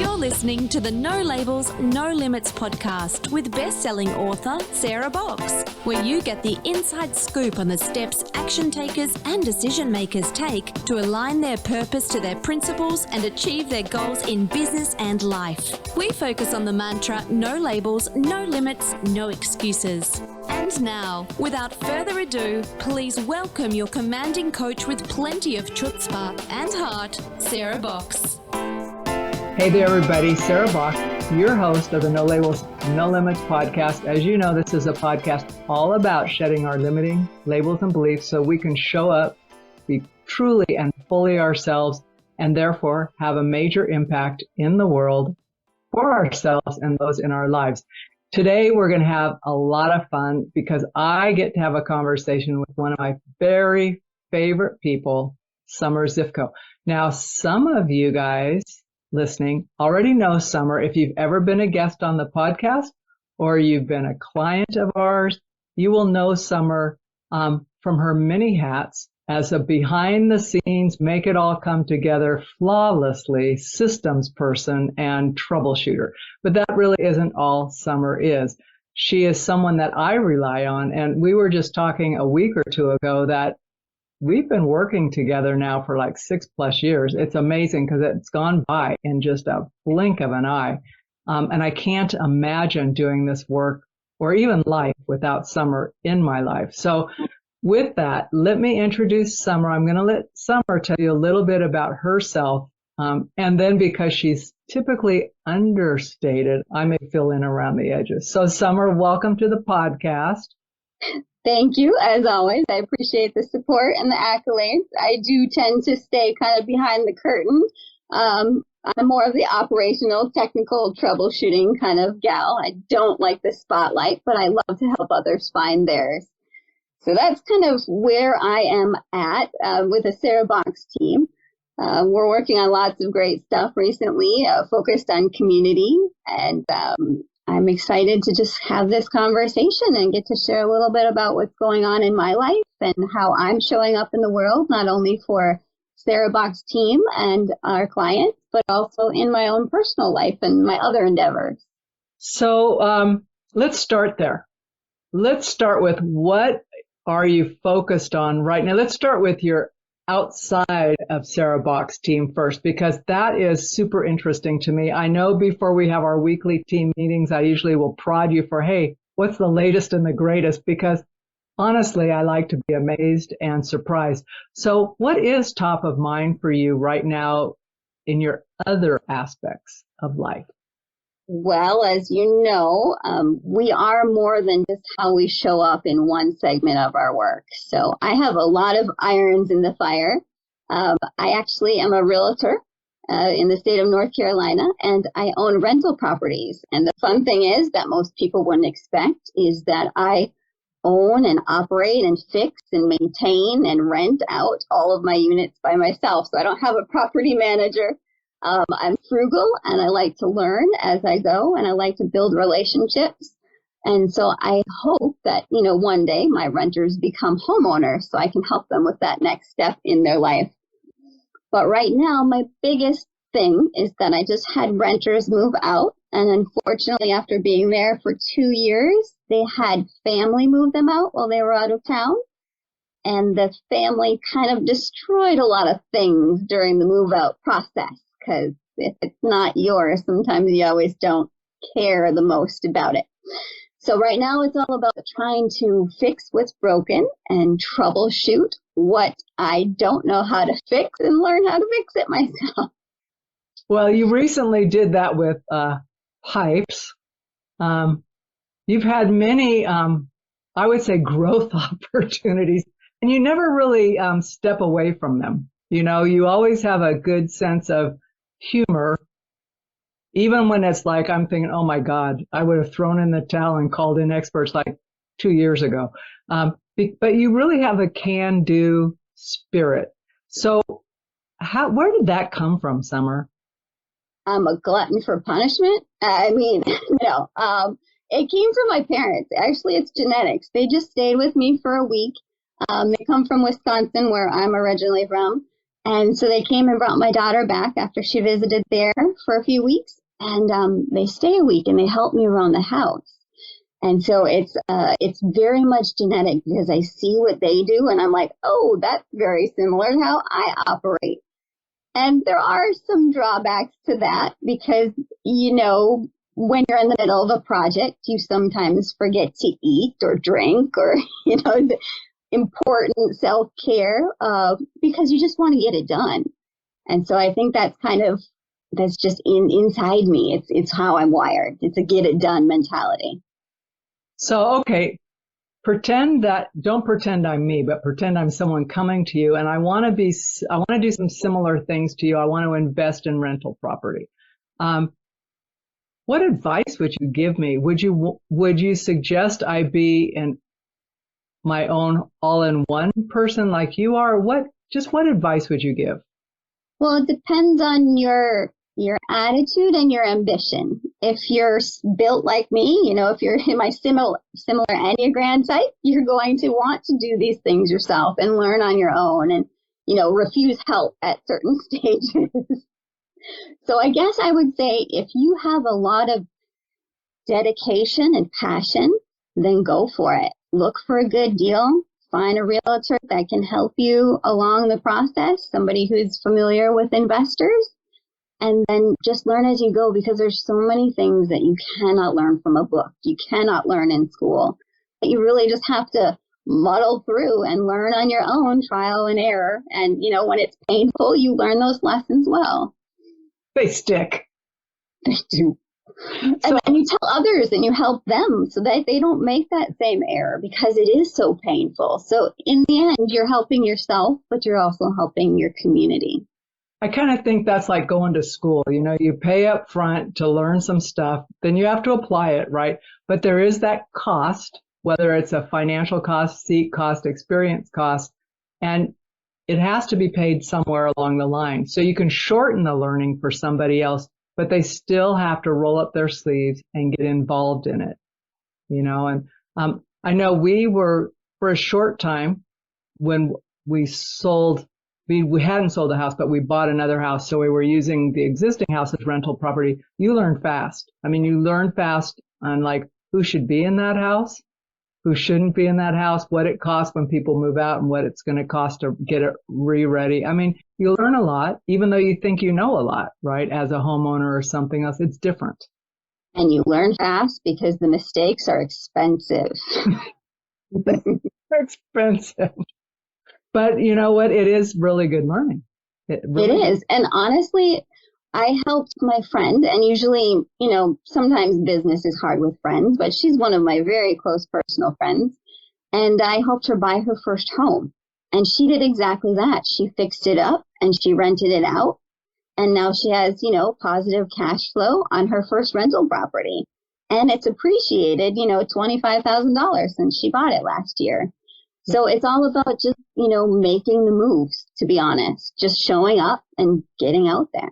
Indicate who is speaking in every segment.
Speaker 1: You're listening to the No Labels, No Limits podcast with best-selling author Sarah Boxx, where you get the inside scoop on the steps action takers and decision makers take to align their purpose to their principles and achieve their goals in business and life. We focus on the mantra, no labels, no limits, no excuses. And now, without further ado, please welcome your commanding coach with plenty of chutzpah and heart, Sarah Boxx.
Speaker 2: Hey there, everybody. Sarah Boxx, your host of the No Labels, No Limits podcast. As you know, this is a podcast all about shedding our limiting labels and beliefs so we can show up, be truly and fully ourselves, and therefore have a major impact in the world for ourselves and those in our lives. Today, we're going to have a lot of fun because I get to have a conversation with one of my very favorite people, Summer Zifko. Now, some of you guys listening already know Summer. If you've ever been a guest on the podcast or you've been a client of ours, you will know Summer from her many hats as a behind the scenes, make it all come together flawlessly systems person and troubleshooter. But that really isn't all Summer is. She is someone that I rely on. And we were just talking a week or two ago that we've been working together now for like 6+ years. It's amazing because it's gone by in just a blink of an eye. And I can't imagine doing this work or even life without Summer in my life. So with that, let me introduce Summer. I'm going to let Summer tell you a little bit about herself. And then because she's typically understated, I may fill in around the edges. So Summer, welcome to the podcast.
Speaker 3: Thank you, as always. I appreciate the support and the accolades. I do tend to stay kind of behind the curtain. I'm more of the operational, technical, troubleshooting kind of gal. I don't like the spotlight, but I love to help others find theirs. So that's kind of where I am at with the Sarah Boxx team. We're working on lots of great stuff recently, focused on community, and I'm excited to just have this conversation and get to share a little bit about what's going on in my life and how I'm showing up in the world, not only for Sarah Boxx team and our clients, but also in my own personal life and my other endeavors.
Speaker 2: So let's start there. Let's start with what are you focused on right now? Let's start with your outside of Sarah Boxx team first, because that is super interesting to me. I know before we have our weekly team meetings, I usually will prod you for, hey, what's the latest and the greatest? Because honestly, I like to be amazed and surprised. So what is top of mind for you right now in your other aspects of life?
Speaker 3: Well, as you know, we are more than just how we show up in one segment of our work. So I have a lot of irons in the fire. I actually am a realtor in the state of North Carolina, and I own rental properties. And the fun thing is that most people wouldn't expect is that I own and operate and fix and maintain and rent out all of my units by myself. So I don't have a property manager. I'm frugal and I like to learn as I go, and I like to build relationships. And so I hope that, one day my renters become homeowners so I can help them with that next step in their life. But right now, my biggest thing is that I just had renters move out. And unfortunately, after being there for 2 years, they had family move them out while they were out of town. And the family kind of destroyed a lot of things during the move out process. Because if it's not yours, sometimes you always don't care the most about it. So right now it's all about trying to fix what's broken and troubleshoot what I don't know how to fix and learn how to fix it myself.
Speaker 2: Well, you recently did that with pipes. You've had many, I would say, growth opportunities, and you never really step away from them. You always have a good sense of humor, even when it's like I'm thinking, oh my God, I would have thrown in the towel and called in experts like 2 years ago. But you really have a can-do spirit. So where did that come from, Summer?
Speaker 3: I'm a glutton for punishment. No, it came from my parents. Actually, it's genetics. They just stayed with me for a week. They come from Wisconsin, where I'm originally from. And so they came and brought my daughter back after she visited there for a few weeks. And they stay a week and they help me around the house. And so it's very much genetic because I see what they do and I'm like, oh, that's very similar to how I operate. And there are some drawbacks to that because, when you're in the middle of a project, you sometimes forget to eat or drink or, the important self-care because you just want to get it done. And so I think that's just inside me. It's how I'm wired. It's a get it done mentality.
Speaker 2: So, okay, don't pretend I'm me, but pretend I'm someone coming to you and I want to do some similar things to you. I want to invest in rental property. What advice would you give me? Would you suggest I be my own all-in-one person like you are? What advice would you give?
Speaker 3: Well, it depends on your attitude and your ambition. If you're built like me, if you're in my similar Enneagram type, you're going to want to do these things yourself and learn on your own and, refuse help at certain stages. So I guess I would say if you have a lot of dedication and passion, then go for it. Look for a good deal. Find a realtor that can help you along the process, somebody who's familiar with investors, and then just learn as you go because there's so many things that you cannot learn from a book. You cannot learn in school. But you really just have to muddle through and learn on your own, trial and error. And, when it's painful, you learn those lessons well.
Speaker 2: They stick.
Speaker 3: They do. And then you tell others and you help them so that they don't make that same error because it is so painful. So in the end, you're helping yourself, but you're also helping your community.
Speaker 2: I kind of think that's like going to school. You pay up front to learn some stuff, then you have to apply it, right? But there is that cost, whether it's a financial cost, seat cost, experience cost, and it has to be paid somewhere along the line. So you can shorten the learning for somebody else, but they still have to roll up their sleeves and get involved in it, and I know we were for a short time when we hadn't sold the house, but we bought another house. So we were using the existing house as rental property. You learn fast. You learn fast on who should be in that house, who shouldn't be in that house, what it costs when people move out and what it's going to cost to get it re-ready. You learn a lot, even though you think you know a lot, right? As a homeowner or something else, it's different.
Speaker 3: And you learn fast because the mistakes are expensive.
Speaker 2: They're expensive. But you know what? It is really good learning. It
Speaker 3: is. And honestly, I helped my friend, and usually, sometimes business is hard with friends, but she's one of my very close personal friends. And I helped her buy her first home. And she did exactly that. She fixed it up and she rented it out. And now she has, positive cash flow on her first rental property. And it's appreciated, $25,000 since she bought it last year. So it's all about just, making the moves, to be honest, just showing up and getting out there.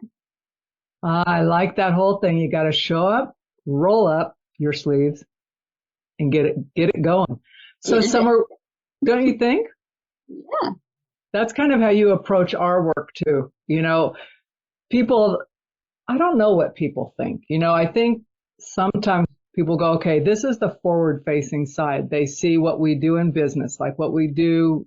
Speaker 2: I like that whole thing. You got to show up, roll up your sleeves and get it going. So Summer, don't you think?
Speaker 3: Yeah.
Speaker 2: That's kind of how you approach our work too. People, I don't know what people think. I think sometimes people go, okay, this is the forward facing side. They see what we do in business, like what we do,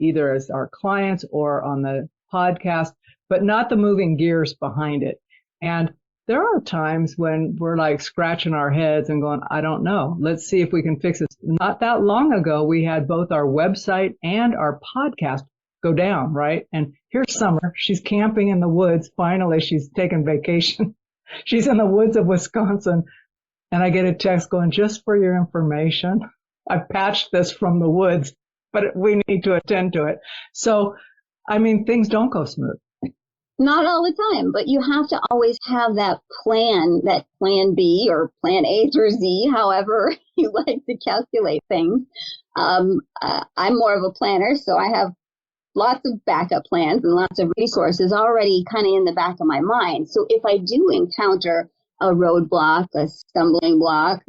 Speaker 2: either as our clients or on the podcast, but not the moving gears behind it. And there are times when we're scratching our heads and going, I don't know. Let's see if we can fix this. Not that long ago, we had both our website and our podcast go down, right? And here's Summer. She's camping in the woods. Finally, she's taking vacation. She's in the woods of Wisconsin. And I get a text going, just for your information, I patched this from the woods, but we need to attend to it. So, things don't go smooth.
Speaker 3: Not all the time, but you have to always have that plan B or plan A through Z, however you like to calculate things. I'm more of a planner, so I have lots of backup plans and lots of resources already kind of in the back of my mind. So if I do encounter a roadblock, a stumbling block,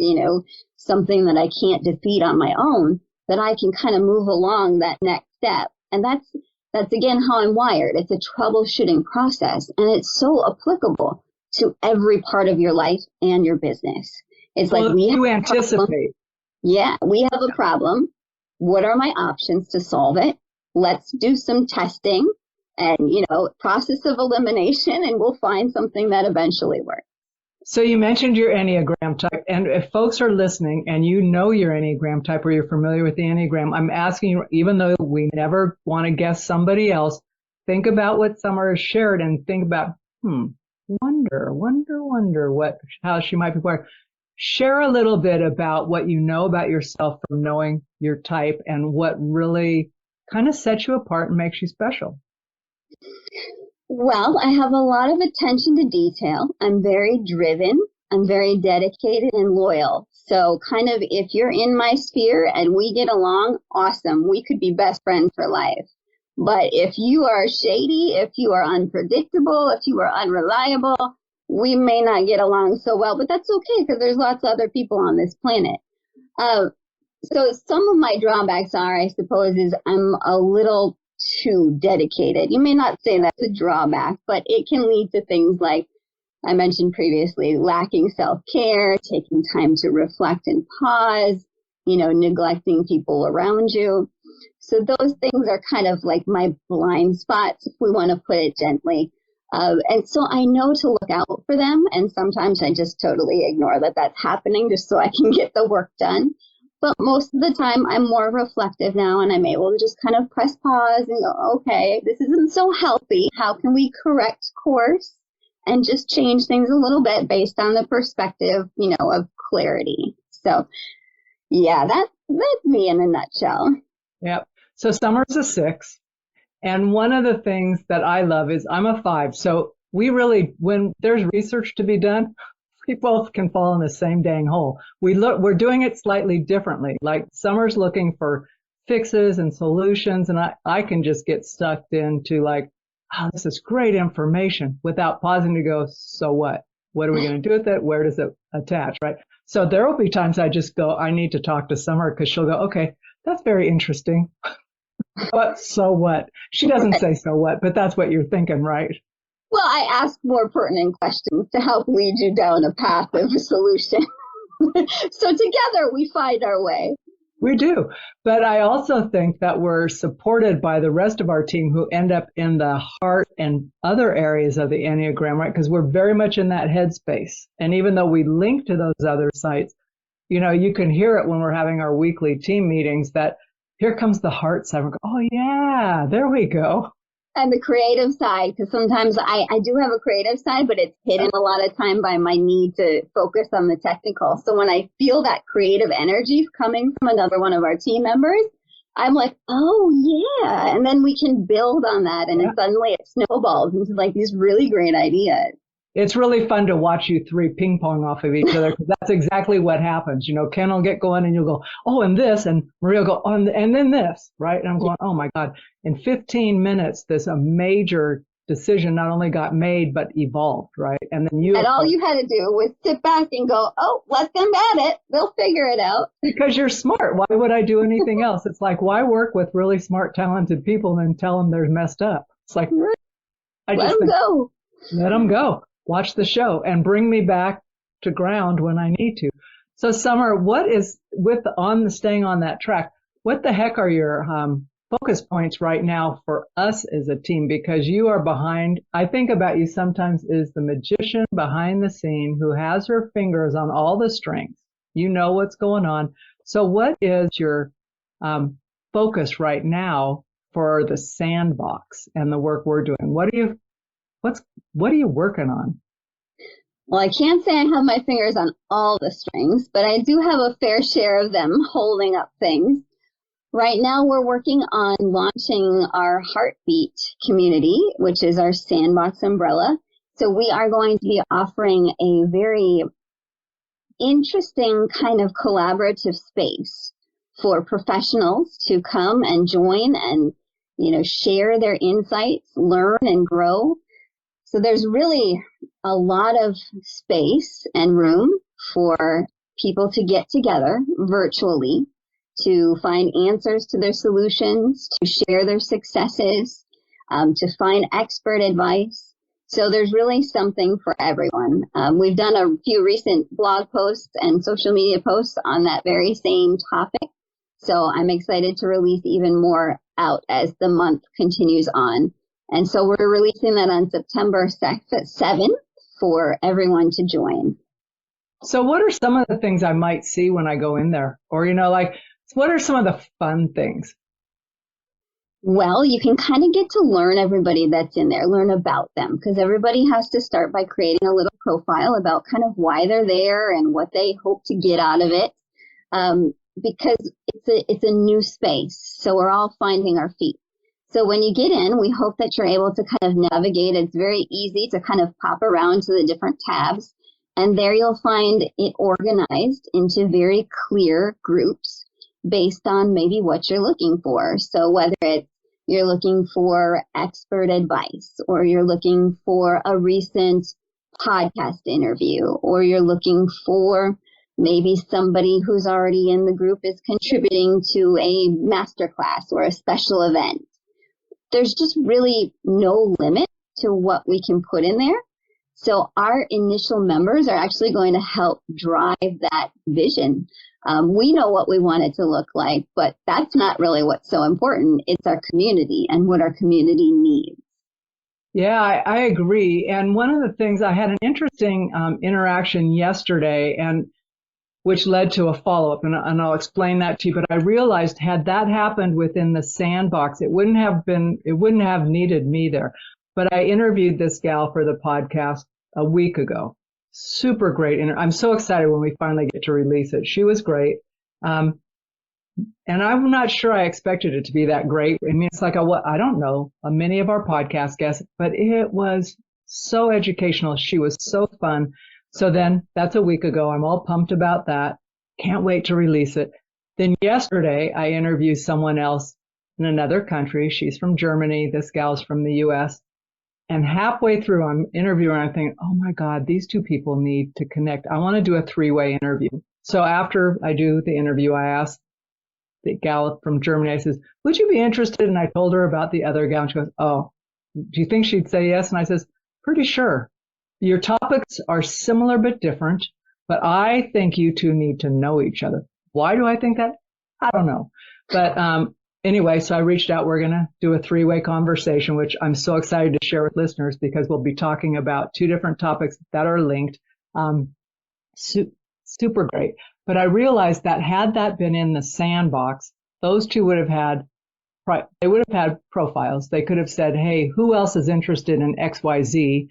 Speaker 3: something that I can't defeat on my own, that I can kind of move along that next step. And that's That's again how I'm wired. It's a troubleshooting process, and it's so applicable to every part of your life and your business. It's
Speaker 2: well,
Speaker 3: like
Speaker 2: you anticipate.
Speaker 3: Yeah, we have a problem. What are my options to solve it? Let's do some testing and, process of elimination, and we'll find something that eventually works.
Speaker 2: So you mentioned your Enneagram type, and if folks are listening and you know your Enneagram type or you're familiar with the Enneagram, I'm asking you, even though we never want to guess somebody else, think about what Summer has shared and think about, wonder how she might be wired. Share a little bit about what you know about yourself from knowing your type and what really kind of sets you apart and makes you special.
Speaker 3: Well, I have a lot of attention to detail. I'm very driven. I'm very dedicated and loyal. So kind of if you're in my sphere and we get along, awesome. We could be best friends for life. But if you are shady, if you are unpredictable, if you are unreliable, we may not get along so well. But that's okay because there's lots of other people on this planet. So some of my drawbacks are, I suppose, is I'm a little too dedicated. You may not say that's a drawback, but it can lead to things like I mentioned previously, lacking self-care, taking time to reflect and pause, neglecting people around you. So those things are kind of like my blind spots, if we want to put it gently. And so I know to look out for them. And sometimes I just totally ignore that that's happening just so I can get the work done. But most of the time, I'm more reflective now, and I'm able to just kind of press pause and go, okay, this isn't so healthy. How can we correct course and just change things a little bit based on the perspective, of clarity? So, yeah, that's me in a nutshell.
Speaker 2: Yep. So Summer's a 6. And one of the things that I love is I'm a 5. So we really, when there's research to be done, we both can fall in the same dang hole. We're doing it slightly differently. Like Summer's looking for fixes and solutions, and I can just get sucked into like, oh, this is great information without pausing to go, so what? What are we going to do with it? Where does it attach, right? So there will be times I just go, I need to talk to Summer because she'll go, okay, that's very interesting. But so what? She doesn't say so what, but that's what you're thinking, right?
Speaker 3: Well, I ask more pertinent questions to help lead you down a path of a solution. So together we find our way.
Speaker 2: We do. But I also think that we're supported by the rest of our team who end up in the heart and other areas of the Enneagram, right? Because we're very much in that headspace. And even though we link to those other sites, you can hear it when we're having our weekly team meetings that here comes the heart side. Oh, yeah, there we go.
Speaker 3: And the creative side, because sometimes I do have a creative side, but it's hidden a lot of time by my need to focus on the technical. So when I feel that creative energy coming from another one of our team members, I'm like, oh, yeah. And then we can build on that. And then suddenly it snowballs into like these really great ideas.
Speaker 2: It's really fun to watch you three ping pong off of each other because that's exactly what happens. Ken will get going and you'll go, oh, and this, and Maria will go, oh, and then this, right? And I'm going, oh my God. In 15 minutes, a major decision not only got made, but evolved, right? And then
Speaker 3: all you had to do was sit back and go, oh, let them at it. They'll figure it out.
Speaker 2: Because you're smart. Why would I do anything else? It's like, why work with really smart, talented people and tell them they're messed up? It's like,
Speaker 3: let them go.
Speaker 2: Let them go. Watch the show and bring me back to ground when I need to. So Summer, what is staying on that track? What the heck are your focus points right now for us as a team? Because you are behind, I think about you sometimes as the magician behind the scene who has her fingers on all the strings. You know what's going on. So what is your focus right now for the SandBoxx and the work we're doing? What are you working on?
Speaker 3: Well, I can't say I have my fingers on all the strings, but I do have a fair share of them holding up things. Right now, we're working on launching our Heartbeat community, which is our SandBoxx umbrella. So we are going to be offering a very interesting kind of collaborative space for professionals to come and join and, share their insights, learn and grow. So there's really a lot of space and room for people to get together virtually to find answers to their solutions, to share their successes, to find expert advice. So there's really something for everyone. We've done a few recent blog posts and social media posts on that very same topic. So I'm excited to release even more out as the month continues on. And so we're releasing that on September 7th for everyone to join.
Speaker 2: So what are some of the things I might see when I go in there? Or, like, what are some of the fun things?
Speaker 3: Well, you can kind of get to learn everybody that's in there, learn about them, because everybody has to start by creating a little profile about kind of why they're there and what they hope to get out of it. Because it's a new space. So we're all finding our feet. So when you get in, we hope that you're able to kind of navigate. It's very easy to kind of pop around to the different tabs. And there you'll find it organized into very clear groups based on maybe what you're looking for. So whether it's you're looking for expert advice, or you're looking for a recent podcast interview, or you're looking for maybe somebody who's already in the group is contributing to a masterclass or a special event. There's just really no limit to what we can put in there. So our initial members are actually going to help drive that vision. We know what we want it to look like, but that's not really what's so important. It's our community and what our community needs.
Speaker 2: Yeah, I agree. And one of the things, I had an interesting interaction yesterday, and which led to a follow-up, and I'll explain that to you. But I realized, had that happened within the SandBoxx, it wouldn't have needed me there. But I interviewed this gal for the podcast a week ago. Super great. And I'm so excited when we finally get to release it. She was great. And I'm not sure I expected it to be that great. I mean, it's like, I don't know, many of our podcast guests, but it was so educational. She was so fun. So then that's a week ago. I'm all pumped about that. Can't wait to release it. Then yesterday, I interviewed someone else in another country. She's from Germany. This gal's from the US. And halfway through, I'm interviewing, I'm thinking, oh my God, these two people need to connect. I want to do a 3-way interview. So after I do the interview, I asked the gal from Germany, I says, would you be interested? And I told her about the other gal. And she goes, oh, do you think she'd say yes? And I says, pretty sure. Your topics are similar but different, but I think you two need to know each other. Why do I think that? I don't know. But anyway, so I reached out. We're going to do a 3-way conversation, which I'm so excited to share with listeners, because we'll be talking about 2 different topics that are linked. Super great. But I realized that had that been in the SandBoxx, those two would have had profiles. They could have said, hey, who else is interested in XYZ?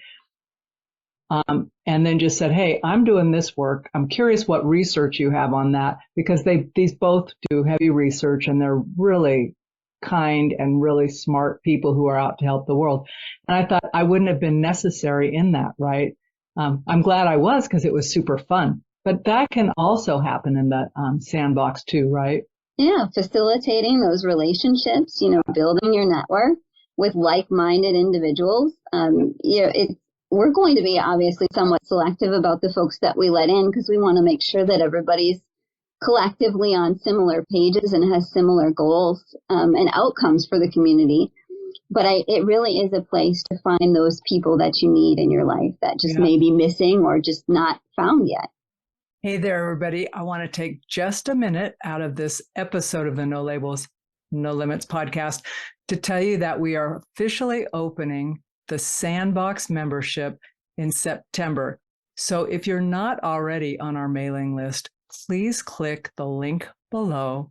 Speaker 2: And then just said, hey, I'm doing this work. I'm curious what research you have on that, because these both do heavy research, and they're really kind and really smart people who are out to help the world. And I thought I wouldn't have been necessary in that, right? I'm glad I was, because it was super fun. But that can also happen in the SandBoxx too, right?
Speaker 3: Yeah, facilitating those relationships, building your network with like-minded individuals. We're going to be obviously somewhat selective about the folks that we let in, because we want to make sure that everybody's collectively on similar pages and has similar goals and outcomes for the community. But it really is a place to find those people that you need in your life that just may be missing or just not found yet.
Speaker 2: Hey there, everybody. I want to take just a minute out of this episode of the No Labels, No Limits podcast to tell you that we are officially opening the SandBoxx membership in September. So if you're not already on our mailing list, please click the link below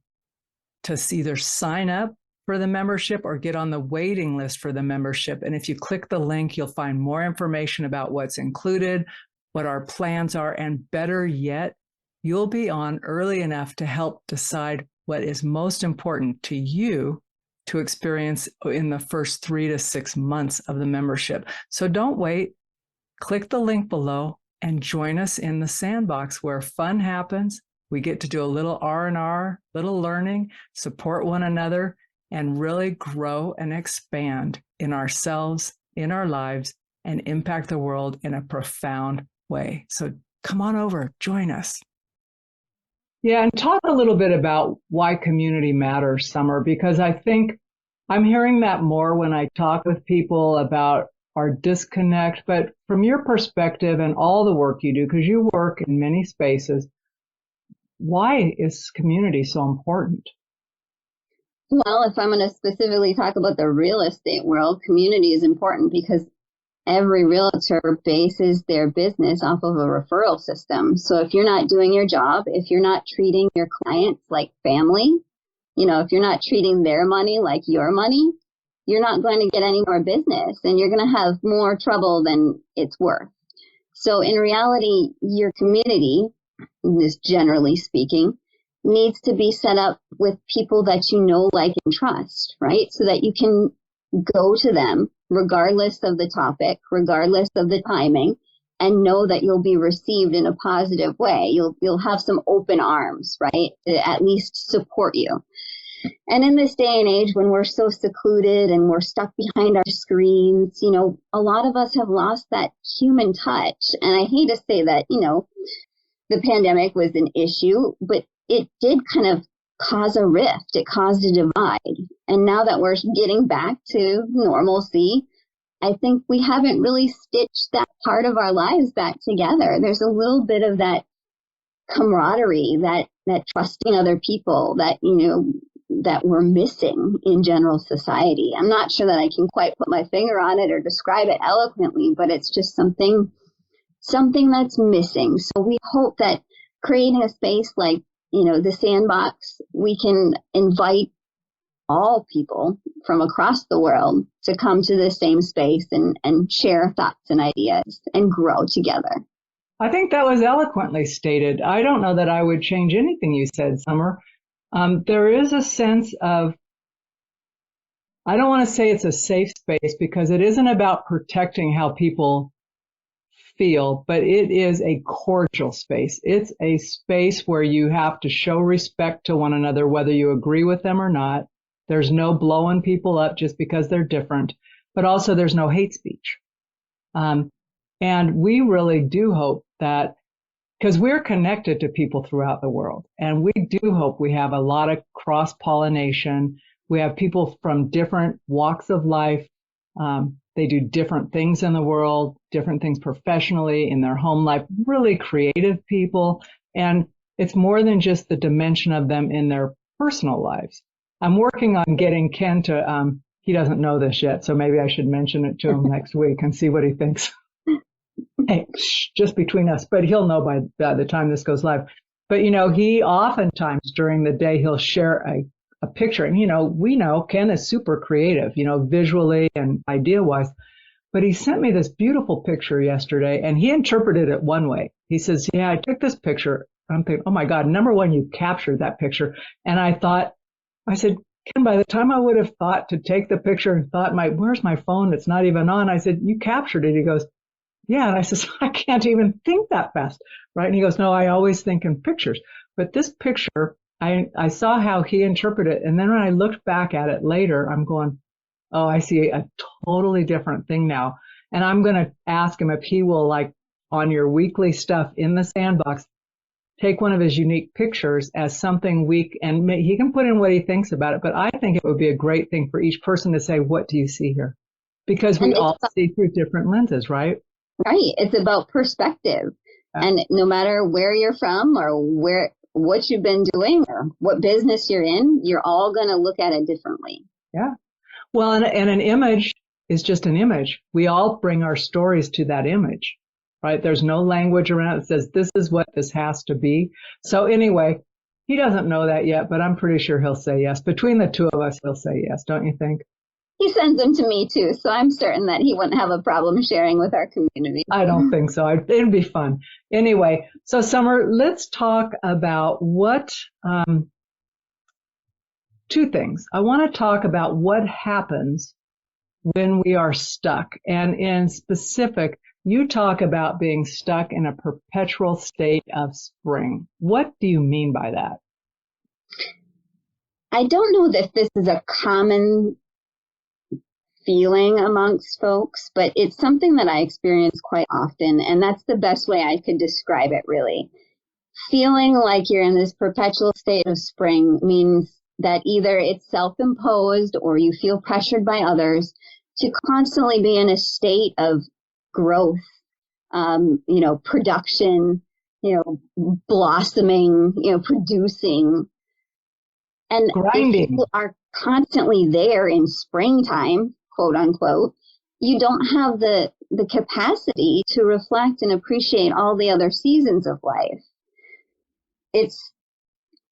Speaker 2: to either sign up for the membership or get on the waiting list for the membership. And if you click the link, you'll find more information about what's included, what our plans are, and better yet, you'll be on early enough to help decide what is most important to you to experience in the first 3 to 6 months of the membership. So don't wait. Click the link below and join us in the SandBoxx, where fun happens. We get to do a little R&R, little learning, support one another, and really grow and expand in ourselves, in our lives, and impact the world in a profound way. So come on over, join us. Yeah, and talk a little bit about why community matters, Summer, because I think I'm hearing that more when I talk with people about our disconnect. But from your perspective and all the work you do, because you work in many spaces, why is community so important?
Speaker 3: Well, if I'm going to specifically talk about the real estate world, community is important because every realtor bases their business off of a referral system. So if you're not doing your job, if you're not treating your clients like family, if you're not treating their money like your money, you're not going to get any more business and you're going to have more trouble than it's worth. So in reality, your community, this generally speaking, needs to be set up with people that you know, like, and trust, right? So that you can go to them regardless of the topic, regardless of the timing, and know that you'll be received in a positive way. You'll have some open arms, right? To at least support you. And in this day and age when we're so secluded and we're stuck behind our screens, a lot of us have lost that human touch. And I hate to say that, the pandemic was an issue, but it did kind of cause a rift. It caused a divide. And now that we're getting back to normalcy, I think we haven't really stitched that part of our lives back together. There's a little bit of that camaraderie, that trusting other people that, that we're missing in general society. I'm not sure that I can quite put my finger on it or describe it eloquently, but it's just something that's missing. So we hope that creating a space like, the SandBoxx, we can invite all people from across the world to come to the same space and share thoughts and ideas and grow together.
Speaker 2: I think that was eloquently stated. I don't know that I would change anything you said, Summer. There is a sense of, I don't want to say it's a safe space because it isn't about protecting how people feel, but it is a cordial space. It's a space where you have to show respect to one another, whether you agree with them or not. There's no blowing people up just because they're different, but also there's no hate speech. And we really do hope that, because we're connected to people throughout the world, and we do hope we have a lot of cross-pollination. We have people from different walks of life. They do different things in the world, different things professionally, in their home life, really creative people. And it's more than just the dimension of them in their personal lives. I'm working on getting Ken to, he doesn't know this yet, so maybe I should mention it to him next week and see what he thinks. Hey, just between us, but he'll know by the time this goes live. But, he oftentimes during the day, he'll share a picture. And, we know Ken is super creative, visually and idea wise. But he sent me this beautiful picture yesterday and he interpreted it one way. He says, yeah, I took this picture. I'm thinking, oh my God, number one, you captured that picture. And I said, Ken, by the time I would have thought to take the picture and thought, where's my phone? It's not even on. I said, you captured it. He goes, yeah. And I says, I can't even think that fast. Right. And he goes, no, I always think in pictures. But this picture, I saw how he interpreted it. And then when I looked back at it later, I'm going, oh, I see a totally different thing now. And I'm going to ask him if he will, like, on your weekly stuff in the SandBoxx, take one of his unique pictures as something and he can put in what he thinks about it. But I think it would be a great thing for each person to say, what do you see here? Because we all see through different lenses, right?
Speaker 3: Right. It's about perspective. Yeah. And no matter where you're from or what you've been doing or what business you're in, you're all going to look at it differently.
Speaker 2: Yeah. Well, and an image is just an image. We all bring our stories to that image, right? There's no language around it that says this is what this has to be. So anyway, he doesn't know that yet, but I'm pretty sure he'll say yes. Between the two of us, he'll say yes, don't you think?
Speaker 3: He sends them to me too, so I'm certain that he wouldn't have a problem sharing with our community.
Speaker 2: I don't think so. It'd be fun. Anyway, so Summer, let's talk about two things. I want to talk about what happens when we are stuck. And in specific, you talk about being stuck in a perpetual state of spring. What do you mean by that?
Speaker 3: I don't know that this is a common feeling amongst folks, but it's something that I experience quite often, and that's the best way I could describe it, really. feeling like you're in this perpetual state of spring means that either it's self-imposed or you feel pressured by others to constantly be in a state of growth, production, blossoming, producing. And
Speaker 2: grinding.
Speaker 3: if you are constantly there in springtime, quote unquote, you don't have the capacity to reflect and appreciate all the other seasons of life. It's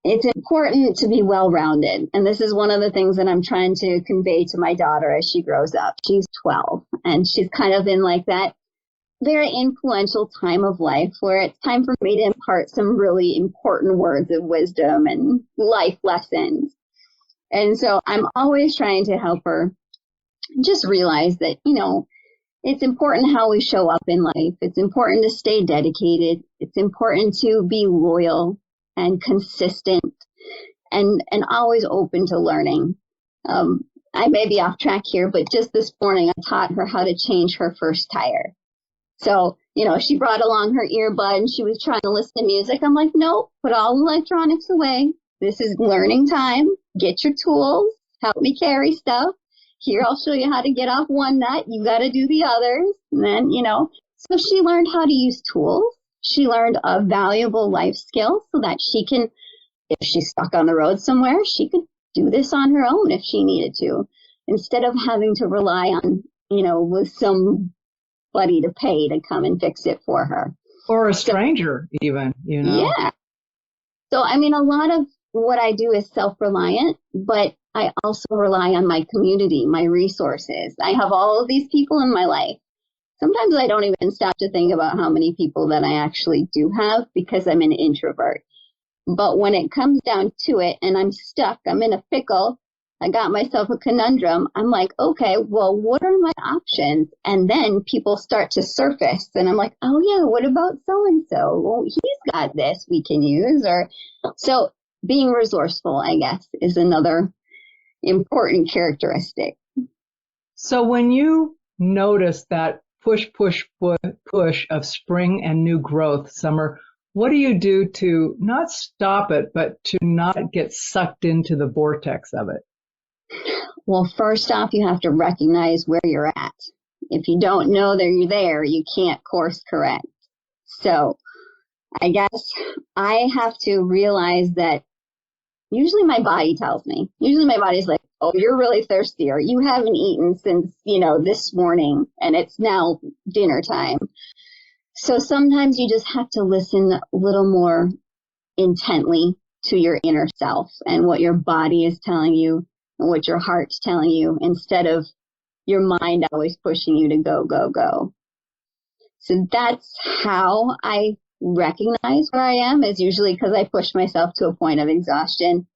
Speaker 3: important to be well-rounded. And this is one of the things that I'm trying to convey to my daughter as she grows up. She's 12 and she's kind of in like that very influential time of life where it's time for me to impart some really important words of wisdom and life lessons. And so I'm always trying to help her just realize that, it's important how we show up in life. It's important to stay dedicated. It's important to be loyal and consistent and always open to learning. I may be off track here, but just this morning I taught her how to change her first tire. So, she brought along her earbud and she was trying to listen to music. I'm like, no, put all the electronics away. This is learning time. Get your tools. Help me carry stuff. Here, I'll show you how to get off one nut. You got to do the others. And then, so she learned how to use tools. She learned a valuable life skill so that she can, if she's stuck on the road somewhere, she could do this on her own if she needed to, instead of having to rely on, with somebody to pay to come and fix it for her.
Speaker 2: Or a stranger even,
Speaker 3: Yeah. So, a lot of what I do is self-reliant, but I also rely on my community, my resources. I have all of these people in my life. Sometimes I don't even stop to think about how many people that I actually do have because I'm an introvert. But when it comes down to it and I'm stuck, I'm in a pickle, I got myself a conundrum, I'm like, okay, well, what are my options? And then people start to surface and I'm like, oh yeah, what about so-and-so? Well, he's got this we can use. So being resourceful, I guess, is another important characteristic.
Speaker 2: So when you notice that push of spring and new growth, Summer, what do you do to not stop it, but to not get sucked into the vortex of it?
Speaker 3: Well, first off, you have to recognize where you're at. If you don't know that you're there, you can't course correct. So I guess I have to realize that usually my body tells me. Usually my body's like, oh, you're really thirsty, or you haven't eaten since, this morning, and it's now dinner time. So sometimes you just have to listen a little more intently to your inner self and what your body is telling you and what your heart's telling you, instead of your mind always pushing you to go, go, go. So that's how I recognize where I am, is usually because I push myself to a point of exhaustion.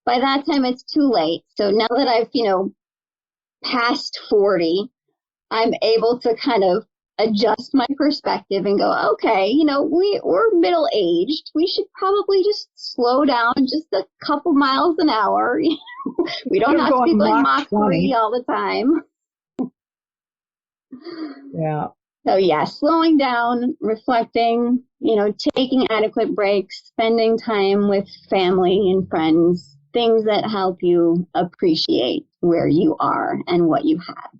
Speaker 3: By that time, it's too late. So now that I've, past 40, I'm able to kind of adjust my perspective and go, okay, we're middle-aged. We should probably just slow down just a couple miles an hour. We don't have to be going Mach 3 all the time.
Speaker 2: Yeah.
Speaker 3: So yeah, slowing down, reflecting, taking adequate breaks, spending time with family and friends, things that help you appreciate where you are and what you have.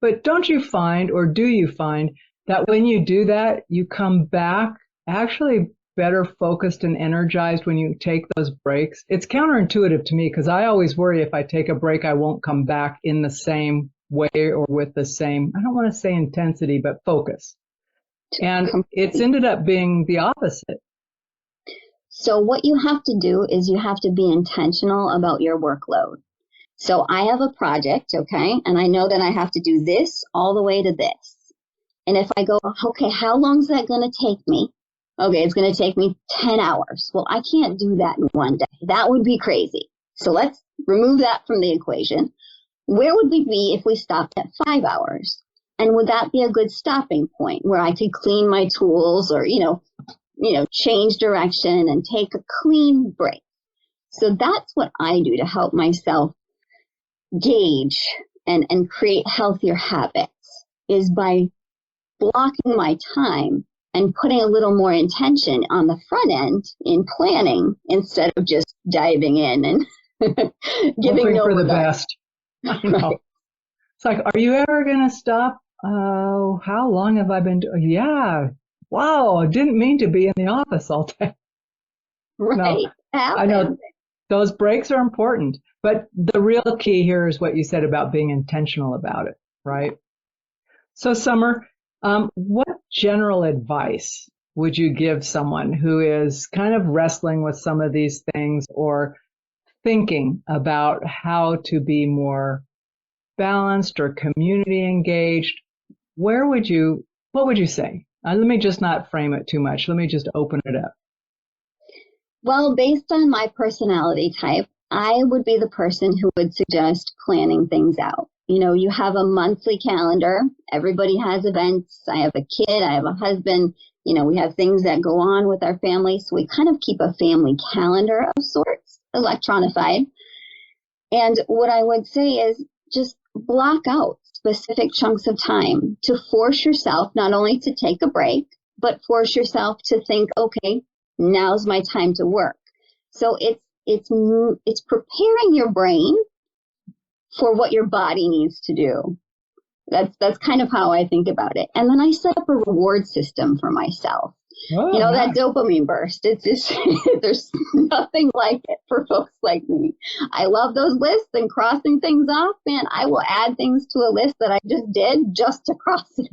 Speaker 2: But don't you find, or do you find, that when you do that, you come back actually better focused and energized when you take those breaks? It's counterintuitive to me because I always worry if I take a break, I won't come back in the same way or with the same, I don't want to say intensity, but focus. And it's ended up being the opposite.
Speaker 3: So what you have to do is you have to be intentional about your workload. So I have a project, okay, and I know that I have to do this all the way to this. And if I go, okay, how long is that going to take me? Okay, it's going to take me 10 hours. Well, I can't do that in one day. That would be crazy. So let's remove that from the equation. Where would we be if we stopped at 5 hours? And would that be a good stopping point where I could clean my tools or, change direction and take a clean break? So that's what I do to help myself gauge and create healthier habits, is by blocking my time and putting a little more intention on the front end in planning instead of just diving in and giving
Speaker 2: hoping
Speaker 3: no
Speaker 2: for the
Speaker 3: regard.
Speaker 2: best. I know.
Speaker 3: Right.
Speaker 2: It's like, are you ever going to stop? Oh, how long have I been doing? Yeah. Wow. I didn't mean to be in the office all day.
Speaker 3: Right.
Speaker 2: No, I know those breaks are important, but the real key here is what you said about being intentional about it, right? So, Summer, what general advice would you give someone who is kind of wrestling with some of these things or thinking about how to be more balanced or community engaged? What would you say? Let me just not frame it too much. Let me just open it up.
Speaker 3: Well, based on my personality type, I would be the person who would suggest planning things out. You have a monthly calendar. Everybody has events. I have a kid. I have a husband. We have things that go on with our family. So we kind of keep a family calendar of sorts, electronified. And what I would say is just block out specific chunks of time to force yourself not only to take a break, but force yourself to think, okay, now's my time to work. So it's preparing your brain for what your body needs to do. That's kind of how I think about it. And then I set up a reward system for myself.
Speaker 2: Oh,
Speaker 3: That dopamine burst. It's just, there's nothing like it for folks like me. I love those lists and crossing things off. Man, I will add things to a list that I just did just to cross it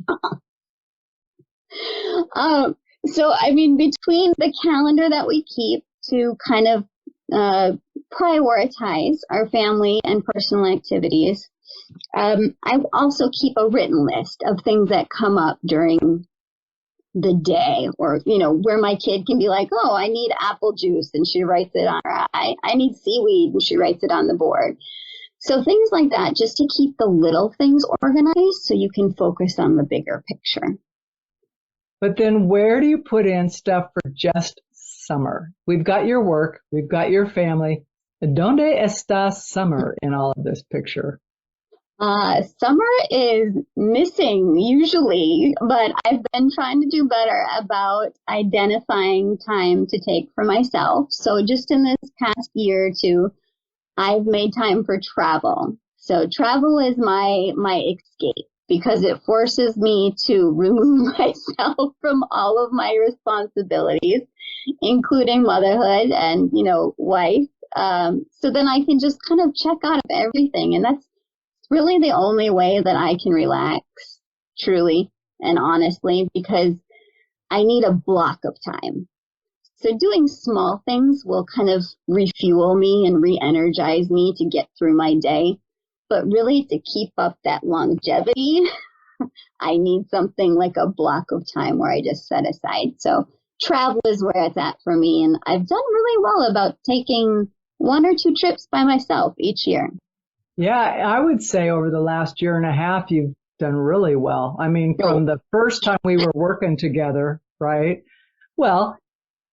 Speaker 3: off. So, between the calendar that we keep to kind of prioritize our family and personal activities, I also keep a written list of things that come up during the day, or, where my kid can be like, oh, I need apple juice, and she writes it on her eye. I need seaweed, and she writes it on the board. So things like that, just to keep the little things organized so you can focus on the bigger picture.
Speaker 2: But then where do you put in stuff for just Summer? We've got your work, we've got your family. ¿Dónde está Summer in all of this picture?
Speaker 3: Summer is missing usually, but I've been trying to do better about identifying time to take for myself. So just in this past year or two, I've made time for travel. So travel is my escape, because it forces me to remove myself from all of my responsibilities, including motherhood and, wife. So then I can just kind of check out of everything. And that's really the only way that I can relax, truly and honestly, because I need a block of time. So doing small things will kind of refuel me and re-energize me to get through my day. But really, to keep up that longevity, I need something like a block of time where I just set aside. So travel is where it's at for me. And I've done really well about taking 1 or 2 trips by myself each year.
Speaker 2: Yeah, I would say over the last year and a half, you've done really well. From the first time we were working together, right? Well,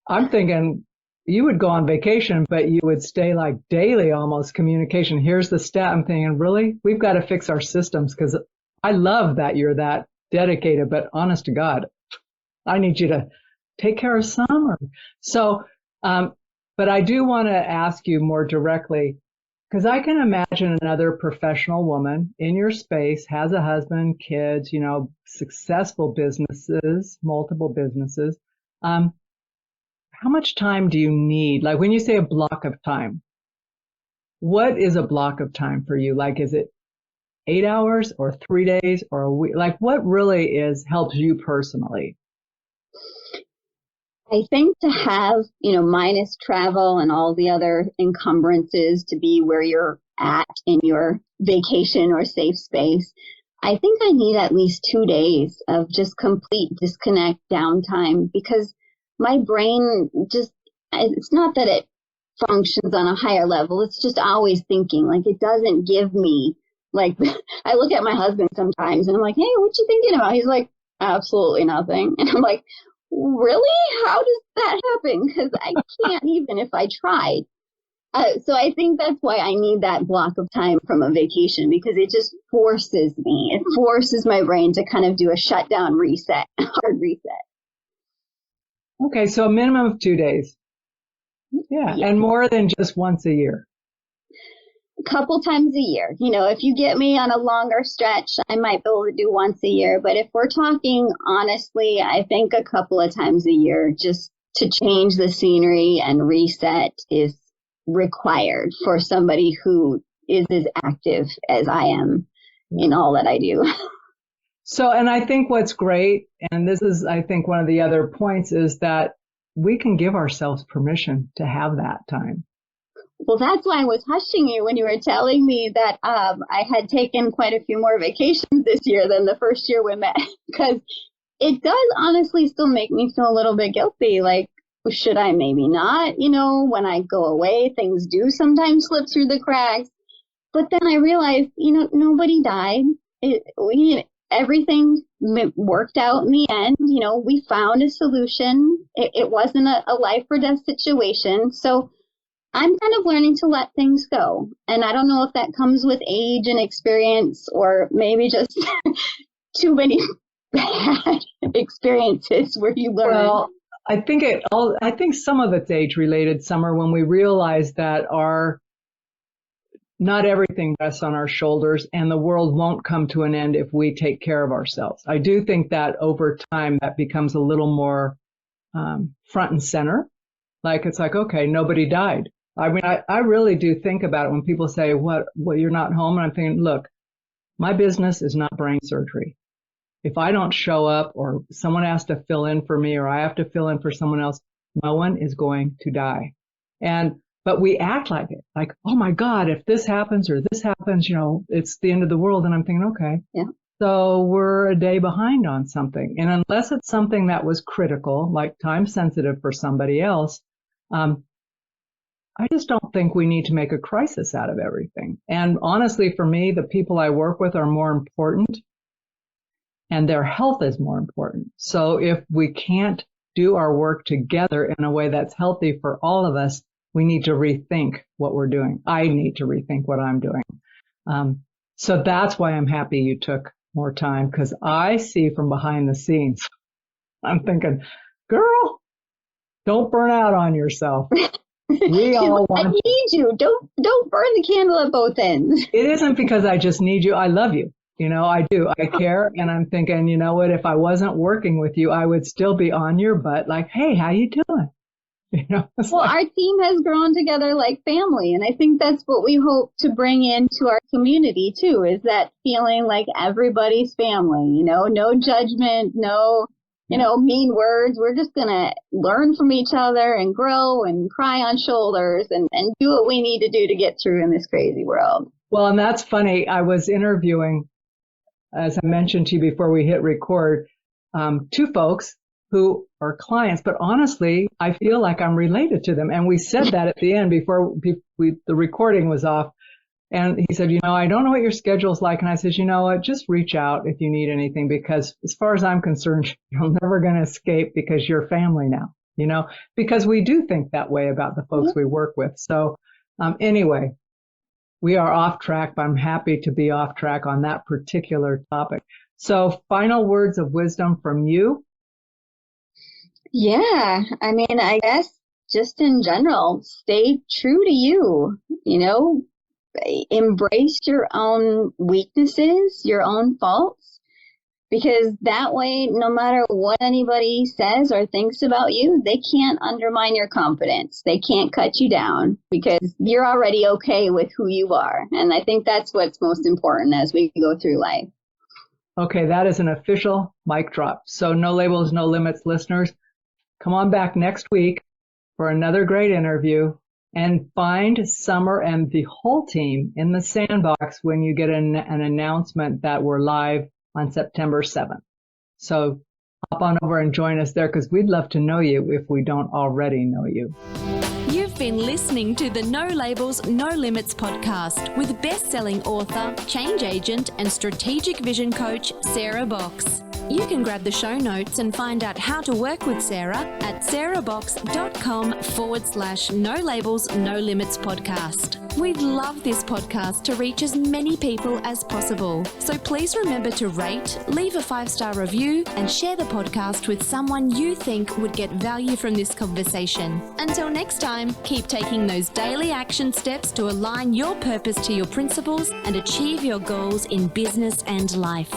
Speaker 2: I'm thinking you would go on vacation, but you would stay like daily almost communication. Here's the stat. I'm thinking, really? We've got to fix our systems, because I love that you're that dedicated, but honest to God, I need you to take care of Summer. So, but I do want to ask you more directly, because I can imagine another professional woman in your space, has a husband, kids, successful businesses, multiple businesses. How much time do you need? Like when you say a block of time, what is a block of time for you? Like, is it 8 hours or 3 days or a week? Like what really helps you personally?
Speaker 3: I think to have, minus travel and all the other encumbrances to be where you're at in your vacation or safe space, I think I need at least 2 days of just complete disconnect, downtime, because my brain it's not that it functions on a higher level. It's just always thinking. Like, it doesn't give me, like, I look at my husband sometimes and I'm like, hey, what you thinking about? He's like, absolutely nothing. And I'm like, really? How does that happen? Because I can't even if I tried. So I think that's why I need that block of time from a vacation, because it just forces me. It forces my brain to kind of do a shutdown reset, hard reset.
Speaker 2: Okay, so a minimum of 2 days. Yeah, and more than just once a year.
Speaker 3: A couple times a year. If you get me on a longer stretch, I might be able to do once a year. But if we're talking honestly, I think a couple of times a year just to change the scenery and reset is required for somebody who is as active as I am in all that I do.
Speaker 2: So, and I think what's great, and this is, I think, one of the other points, is that we can give ourselves permission to have that time.
Speaker 3: Well, that's why I was hushing you when you were telling me that I had taken quite a few more vacations this year than the first year we met, because it does honestly still make me feel a little bit guilty. Like, should I maybe not? When I go away, things do sometimes slip through the cracks. But then I realized, nobody died. Everything worked out in the end. We found a solution. It wasn't a life or death situation. So I'm kind of learning to let things go. And I don't know if that comes with age and experience, or maybe just too many bad experiences where you learn.
Speaker 2: Well, I think some of it's age related, Summer, when we realize that not everything rests on our shoulders, and the world won't come to an end if we take care of ourselves. I do think that over time that becomes a little more front and center. Like, it's like, okay, nobody died. I mean, I really do think about it when people say, what, you're not home? And I'm thinking, look, my business is not brain surgery. If I don't show up, or someone has to fill in for me, or I have to fill in for someone else, no one is going to die. But we act like it, like, oh my God, if this happens or this happens, it's the end of the world. And I'm thinking, okay,
Speaker 3: yeah.
Speaker 2: So we're a day behind on something. And unless it's something that was critical, like time sensitive for somebody else, I just don't think we need to make a crisis out of everything. And honestly, for me, the people I work with are more important, and their health is more important. So if we can't do our work together in a way that's healthy for all of us, we need to rethink what we're doing. I need to rethink what I'm doing. So that's why I'm happy you took more time, because I see from behind the scenes, I'm thinking, girl, don't burn out on yourself. We all want.
Speaker 3: I need you. Don't burn the candle at both ends.
Speaker 2: It isn't because I just need you. I love you. I do. I care. And I'm thinking, you know what? If I wasn't working with you, I would still be on your butt. Like, hey, how you doing?
Speaker 3: Our team has grown together like family. And I think that's what we hope to bring into our community too, is that feeling like everybody's family, no judgment, no, mean words. We're just going to learn from each other and grow and cry on shoulders and do what we need to do to get through in this crazy world.
Speaker 2: Well, and that's funny. I was interviewing, as I mentioned to you before we hit record, two folks who are clients, but honestly, I feel like I'm related to them. And we said that at the end before the recording was off. And he said, I don't know what your schedule's like. And I said, you know what, just reach out if you need anything, because as far as I'm concerned, you're never going to escape, because you're family now, because we do think that way about the folks we work with. So anyway, we are off track, but I'm happy to be off track on that particular topic. So final words of wisdom from you.
Speaker 3: Yeah, I mean, I guess just in general, stay true to you, embrace your own weaknesses, your own faults, because that way, no matter what anybody says or thinks about you, they can't undermine your confidence. They can't cut you down, because you're already okay with who you are. And I think that's what's most important as we go through life.
Speaker 2: Okay, that is an official mic drop. So No Labels, No Limits listeners, come on back next week for another great interview, and find Summer and the whole team in the SandBoxx when you get an announcement that we're live on September 7th. So hop on over and join us there, because we'd love to know you if we don't already know you.
Speaker 1: You've been listening to the No Labels, No Limits podcast with best-selling author, change agent, and strategic vision coach, Sarah Boxx. You can grab the show notes and find out how to work with Sarah at sarahboxx.com/no labels, no limits podcast. We'd love this podcast to reach as many people as possible. So please remember to rate, leave a 5-star review, and share the podcast with someone you think would get value from this conversation. Until next time, keep taking those daily action steps to align your purpose to your principles and achieve your goals in business and life.